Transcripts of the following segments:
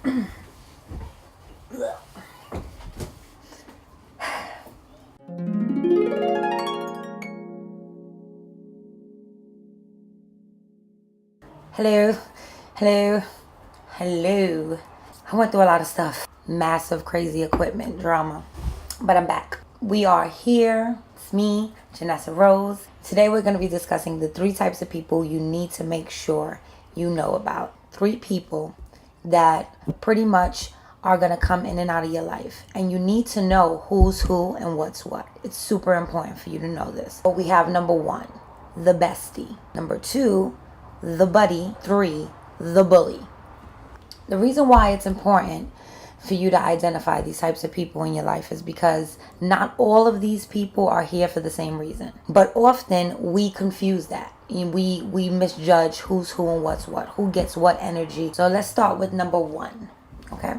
Hello, hello, hello. I went through a lot of stuff. Massive, crazy equipment drama. But I'm back. We are here. It's me, Janessa Rose. Today we're going to be discussing the 3 types of people you need to make sure you know about. 3 people that pretty much are going to come in and out of your life. And you need to know who's who and what's what. It's super important for you to know this. But we have number 1, the bestie. Number 2, the buddy. 3, the bully. The reason why it's important for you to identify these types of people in your life is because not all of these people are here for the same reason. But often we confuse that. We misjudge who's who and what's what, who gets what energy. So let's start with number 1. Okay?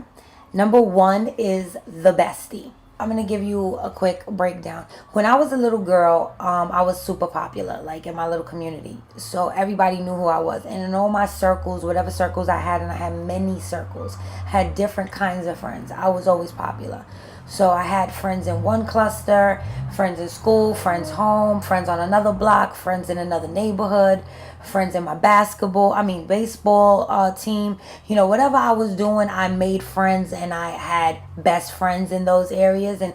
Number 1 is the bestie. I'm going to give you a quick breakdown. When I was a little girl, I was super popular, like in my little community. So everybody knew who I was. And in all my circles, whatever circles I had, and I had many circles, had different kinds of friends. I was always popular. So I had friends in one cluster, friends in school, friends home, friends on another block, friends in another neighborhood, friends in my baseball team. You know, whatever I was doing, I made friends, and I had best friends in those areas and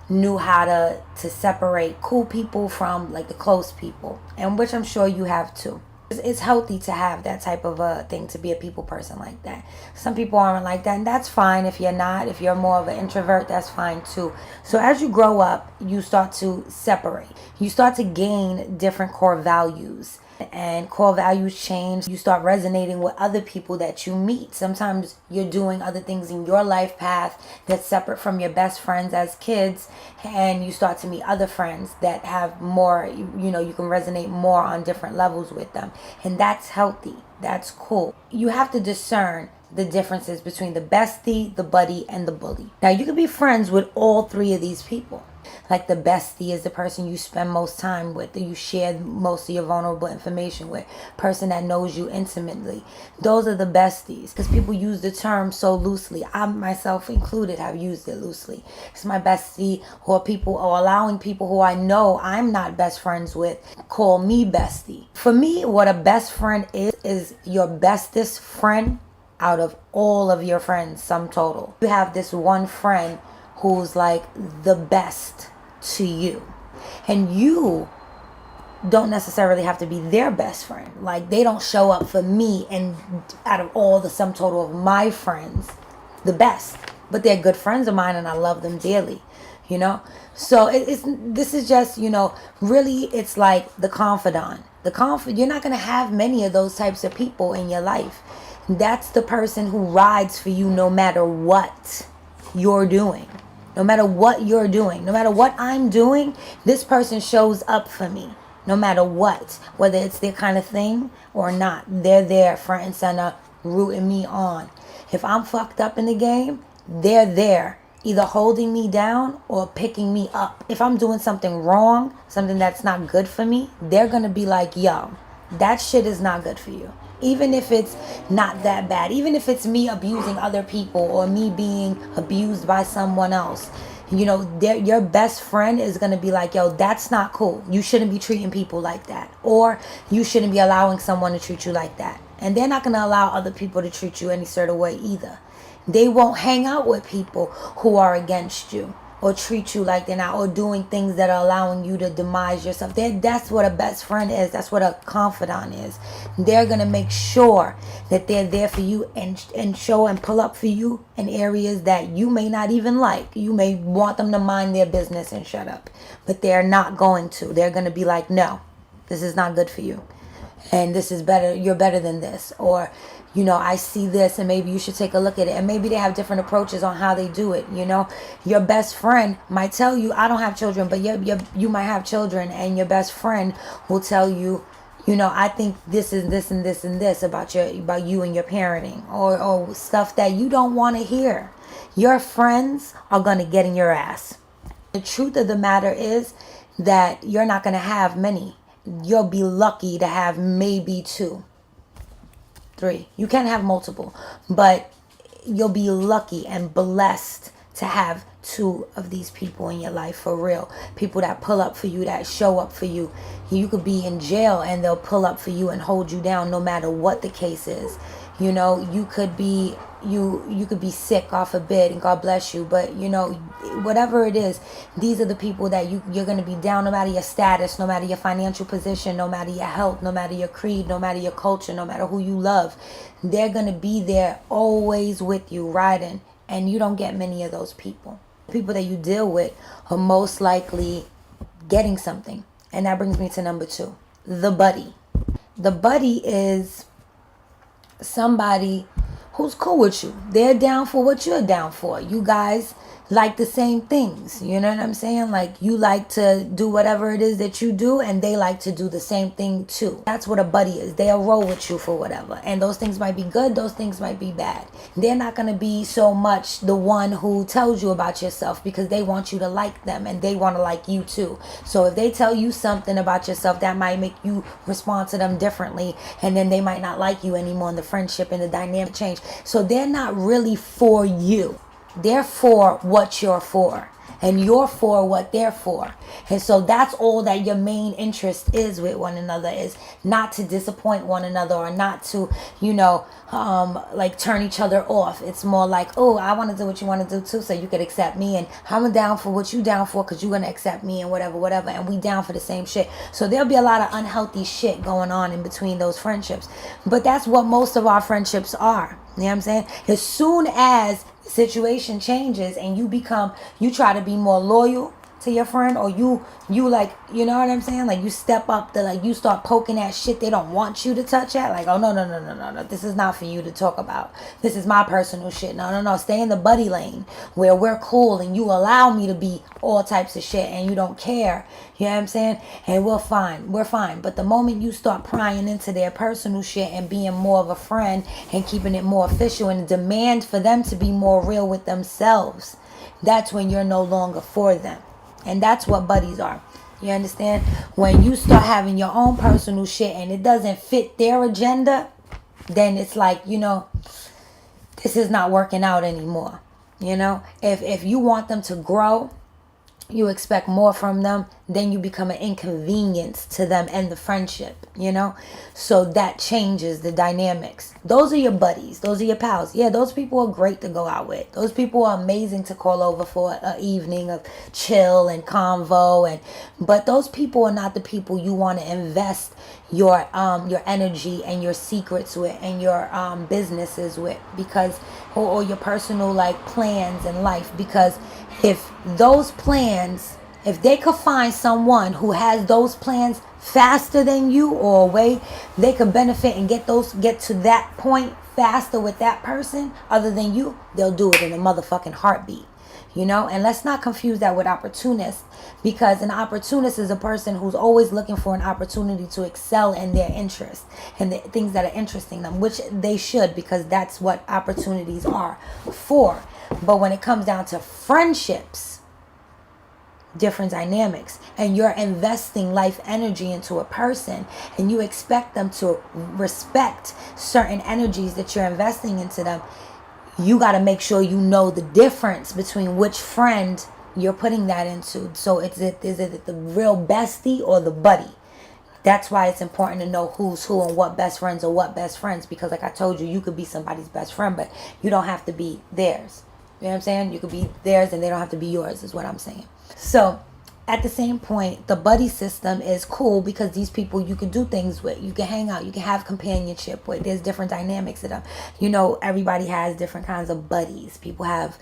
knew how to separate cool people from like the close people, and which I'm sure you have too. It's healthy to have that type of a thing, to be a people person like that. Some people aren't like that, and that's fine. If you're not, if you're more of an introvert, that's fine too. So as you grow up, you start to separate. You start to gain different core values, and core values change. You start resonating with other people that you meet. Sometimes you're doing other things in your life path that's separate from your best friends as kids, and you start to meet other friends that have more, you can resonate more on different levels with them. And that's healthy. That's cool. You have to discern the differences between the bestie, the buddy, and the bully. Now, you can be friends with all 3 of these people. Like the bestie is the person you spend most time with, that you share most of your vulnerable information with, person that knows you intimately. Those are the besties, because people use the term so loosely. I myself included have used it loosely. It's my bestie, or allowing people who I know I'm not best friends with call me bestie. For me, what a best friend is your bestest friend out of all of your friends, sum total. You have this one friend who's like the best to you, and you don't necessarily have to be their best friend. Like, they don't show up for me, and out of all the sum total of my friends, the best, but they're good friends of mine, and I love them dearly, so this is just, really, it's like the confidant. You're not going to have many of those types of people in your life. That's the person who rides for you no matter what you're doing. No matter what you're doing, no matter what I'm doing, this person shows up for me. No matter what, whether it's their kind of thing or not, they're there front and center, rooting me on. If I'm fucked up in the game, they're there, either holding me down or picking me up. If I'm doing something wrong, something that's not good for me, they're gonna be like, yo, that shit is not good for you. Even if it's not that bad, even if it's me abusing other people or me being abused by someone else, your best friend is going to be like, yo, that's not cool. You shouldn't be treating people like that. Or you shouldn't be allowing someone to treat you like that. And they're not going to allow other people to treat you any sort of way either. They won't hang out with people who are against you or treat you like they're not, or doing things that are allowing you to demise yourself. That's what a best friend is. That's what a confidant is. They're going to make sure that they're there for you and show and pull up for you in areas that you may not even like. You may want them to mind their business and shut up, but they're not going to. They're going to be like, no, this is not good for you. And this is better. You're better than this. Or, I see this and maybe you should take a look at it. And maybe they have different approaches on how they do it. Your best friend might tell you, I don't have children, but you might have children, and your best friend will tell you, I think this is this and this and this about you and your parenting, or stuff that you don't want to hear. Your friends are going to get in your ass. The truth of the matter is that you're not going to have many. You'll be lucky to have maybe 2, 3. You can have multiple, but you'll be lucky and blessed to have two of these people in your life, for real. People that pull up for you, that show up for you. You could be in jail and they'll pull up for you and hold you down no matter what the case is. You know, you could be sick off a bed and God bless you, but you know, whatever it is, these are the people that you're going to be down no matter your status, no matter your financial position, no matter your health, no matter your creed, no matter your culture, no matter who you love. They're going to be there always with you, riding, and you don't get many of those people. People that you deal with are most likely getting something. And that brings me to number 2, the buddy. The buddy is somebody who's cool with you. They're down for what you're down for. You guys like the same things. You know what I'm saying? Like, you like to do whatever it is that you do, and they like to do the same thing too. That's what a buddy is. They'll roll with you for whatever. And those things might be good, those things might be bad. They're not going to be so much the one who tells you about yourself, because they want you to like them and they want to like you too. So if they tell you something about yourself, that might make you respond to them differently, and then they might not like you anymore, and the friendship and the dynamic change. So they're not really for you. They're for what you're for, and you're for what they're for. And so that's all that your main interest is with one another, is not to disappoint one another, or not to, like turn each other off. It's more like, oh, I want to do what you want to do too, so you could accept me, and I'm down for what you down for, because you're going to accept me, and whatever, and we down for the same shit. So there'll be a lot of unhealthy shit going on in between those friendships. But that's what most of our friendships are. You know what I'm saying? As soon as situation changes and you try to be more loyal to your friend, or you like, you know what I'm saying, like you step up to, like, you start poking at shit they don't want you to touch at, like, oh no, this is not for you to talk about, this is my personal shit. No, stay in the buddy lane where we're cool and you allow me to be all types of shit and you don't care. You know what I'm saying? And we're fine. But the moment you start prying into their personal shit and being more of a friend and keeping it more official and demand for them to be more real with themselves, that's when you're no longer for them. And that's what buddies are. You understand? When you start having your own personal shit and it doesn't fit their agenda, then it's like, this is not working out anymore. If you want them to grow, you expect more from them, then you become an inconvenience to them and the friendship, so that changes the dynamics. Those are your buddies, those are your pals. Yeah, those people are great to go out with. Those people are amazing to call over for an evening of chill and convo, but those people are not the people you want to invest your energy and your secrets with, and your businesses with, because or your personal plans in life. Because if those plans, if they could find someone who has those plans faster than you, or a way they could benefit and get to that point faster with that person other than you, they'll do it in a motherfucking heartbeat. And let's not confuse that with opportunist, because an opportunist is a person who's always looking for an opportunity to excel in their interest and the things that are interesting them, which they should, because that's what opportunities are for. But when it comes down to friendships, different dynamics, and you're investing life energy into a person and you expect them to respect certain energies that you're investing into them, you got to make sure you know the difference between which friend you're putting that into. So is it the real bestie or the buddy? That's why it's important to know who's who and what best friends are what best friends, because like I told you, you could be somebody's best friend, but you don't have to be theirs. You know what I'm saying? You could be theirs and they don't have to be yours, is what I'm saying. So at the same point, the buddy system is cool because these people you can do things with, you can hang out, you can have companionship with. There's different dynamics to them. Everybody has different kinds of buddies. People have,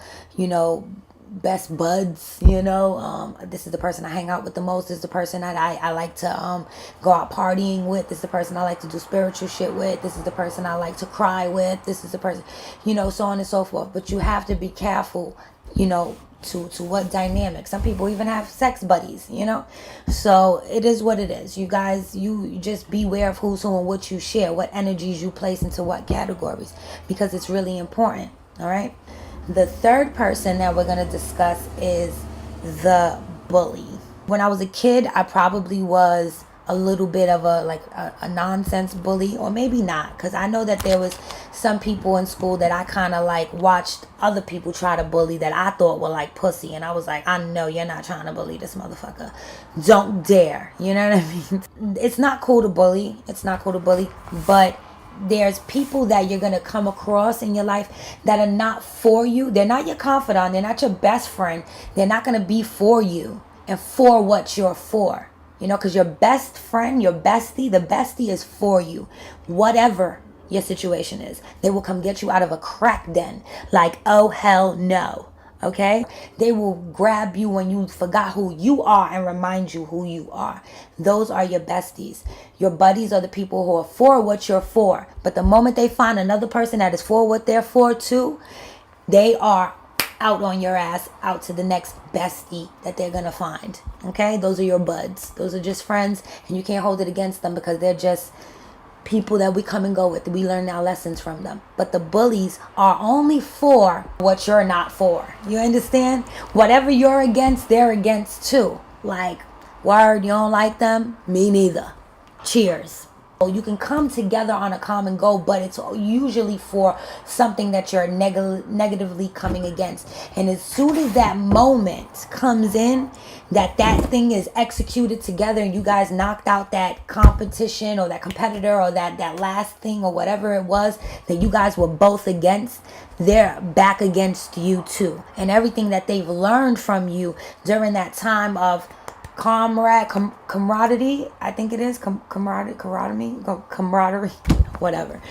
best buds. This is the person I hang out with the most. This is the person that I like to go out partying with. This is the person I like to do spiritual shit with. This is the person I like to cry with. This is the person, so on and so forth. But you have to be careful, to what dynamic. Some people even have sex buddies, so it is what it is. You guys, you just beware of who's who and what you share, what energies you place into what categories, because it's really important. All right. The third person that we're going to discuss is the bully. When I was a kid, I probably was a little bit of a nonsense bully, or maybe not, because I know that there was some people in school that I kind of like watched other people try to bully that I thought were like pussy, and I was like, I know you're not trying to bully this motherfucker. Don't dare. You know what I mean? It's not cool to bully. It's not cool to bully, but there's people that you're going to come across in your life that are not for you. They're not your confidant. They're not your best friend. They're not going to be for you and for what you're for. You know, because your best friend, your bestie, the bestie is for you. Whatever your situation is, they will come get you out of a crack den. Like, oh, hell no. Okay? They will grab you when you forgot who you are and remind you who you are. Those are your besties. Your buddies are the people who are for what you're for. But the moment they find another person that is for what they're for too, they are out on your ass, out to the next bestie that they're gonna find. Okay? Those are your buds. Those are just friends, and you can't hold it against them because they're just people that we come and go with. We learn our lessons from them. But the bullies are only for what you're not for. You understand? Whatever you're against, they're against too. Like, word, you don't like them? Me neither. Cheers. You can come together on a common goal, but it's usually for something that you're negatively coming against. And as soon as that moment comes in, that thing is executed together and you guys knocked out that competition or that competitor or that last thing or whatever it was that you guys were both against, they're back against you too. And everything that they've learned from you during that time of camaraderie, I think it is camaraderie, whatever,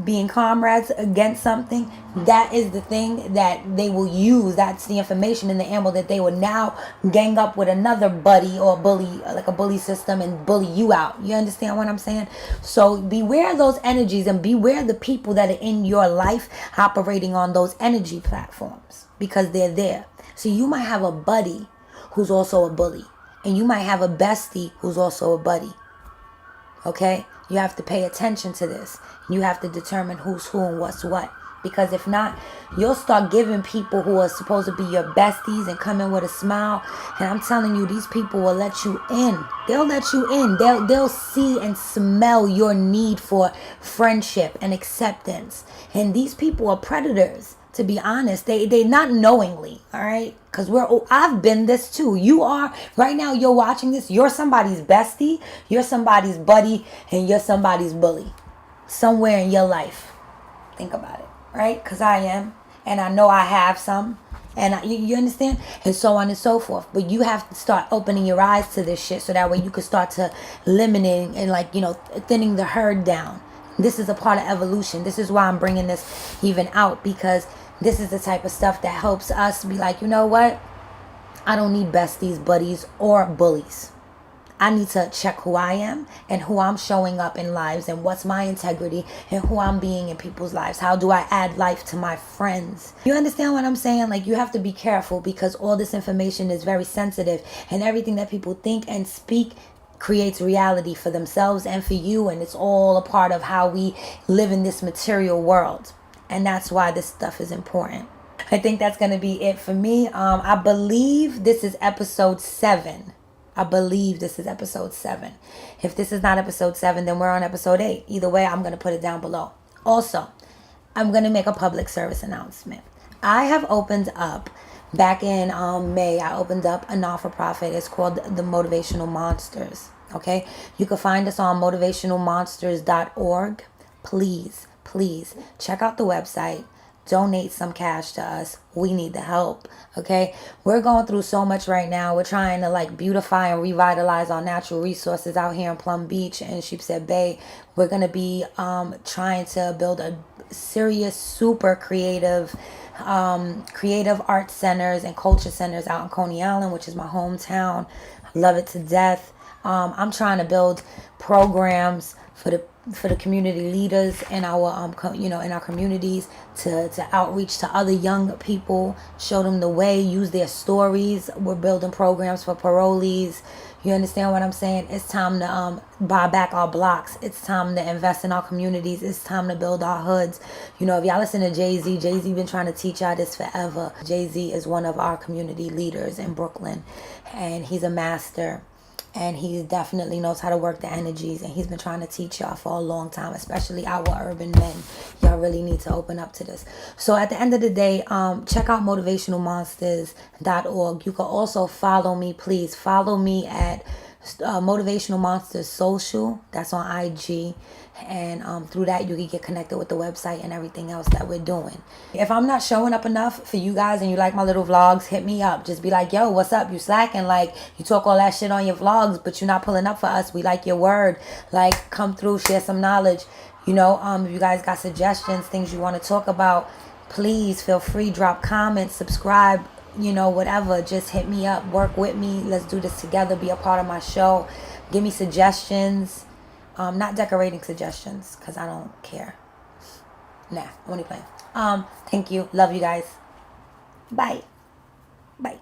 being comrades against something, that is the thing that they will use. That's the information in the ammo that they will now gang up with another buddy or bully, like a bully system, and bully you out. You understand what I'm saying? So beware those energies and beware the people that are in your life operating on those energy platforms, because they're there. So you might have a buddy who's also a bully, and you might have a bestie who's also a buddy. Okay? You have to pay attention to this. You have to determine who's who and what's what. Because if not, you'll start giving people who are supposed to be your besties and come in with a smile. And I'm telling you, these people will let you in. They'll let you in. They'll see and smell your need for friendship and acceptance. And these people are predators. To be honest, they not knowingly, all right? Because I've been this too. You are, right now you're watching this, you're somebody's bestie, you're somebody's buddy, and you're somebody's bully. Somewhere in your life. Think about it, right? Because I am, and I know I have some, and you understand? And so on and so forth. But you have to start opening your eyes to this shit so that way you can start to eliminating and thinning the herd down. This is a part of evolution. This is why I'm bringing this even out, because this is the type of stuff that helps us be like, you know what? I don't need besties, buddies, or bullies. I need to check who I am and who I'm showing up in lives and what's my integrity and who I'm being in people's lives. How do I add life to my friends? You understand what I'm saying? Like, you have to be careful because all this information is very sensitive, and everything that people think and speak creates reality for themselves and for you, and it's all a part of how we live in this material world. And that's why this stuff is important. I think that's going to be it for me. I believe this is episode 7. If this is not episode 7, then we're on episode 8. Either way, I'm going to put it down below. Also, I'm going to make a public service announcement. I have opened up, back in May, I opened up a not-for-profit. It's called the Motivational Monsters. Okay? You can find us on motivationalmonsters.org. Please check out the website. Donate some cash to us. We need the help. Okay? We're going through so much right now. We're trying to beautify and revitalize our natural resources out here in Plum Beach and Sheepshead Bay. We're going to be trying to build a serious, super creative art centers and culture centers out in Coney Island, which is my hometown. I love it to death. I'm trying to build programs for the community leaders in our in our communities to outreach to other young people, show them the way, use their stories. We're building programs for parolees. You understand what I'm saying? It's time to buy back our blocks. It's time to invest in our communities. It's time to build our hoods. If y'all listen to Jay-Z been trying to teach y'all this forever. Jay-Z is one of our community leaders in Brooklyn, and he's a master. And he definitely knows how to work the energies, and he's been trying to teach y'all for a long time, especially our urban men. Y'all really need to open up to this. So at the end of the day, check out motivationalmonsters.org. You can also follow me. Please follow me at Motivational Monsters Social. That's on IG. And through that, you can get connected with the website and everything else that we're doing. If I'm not showing up enough for you guys and you like my little vlogs, hit me up. Just be like, yo, what's up? You slacking? Like, you talk all that shit on your vlogs, but you're not pulling up for us. We like your word. Like, come through, share some knowledge. You know, if you guys got suggestions, things you want to talk about, please feel free. Drop comments, subscribe, you know, whatever. Just hit me up. Work with me. Let's do this together. Be a part of my show. Give me suggestions. Not decorating suggestions, because I don't care. Nah, I'm only playing. Thank you. Love you guys. Bye. Bye.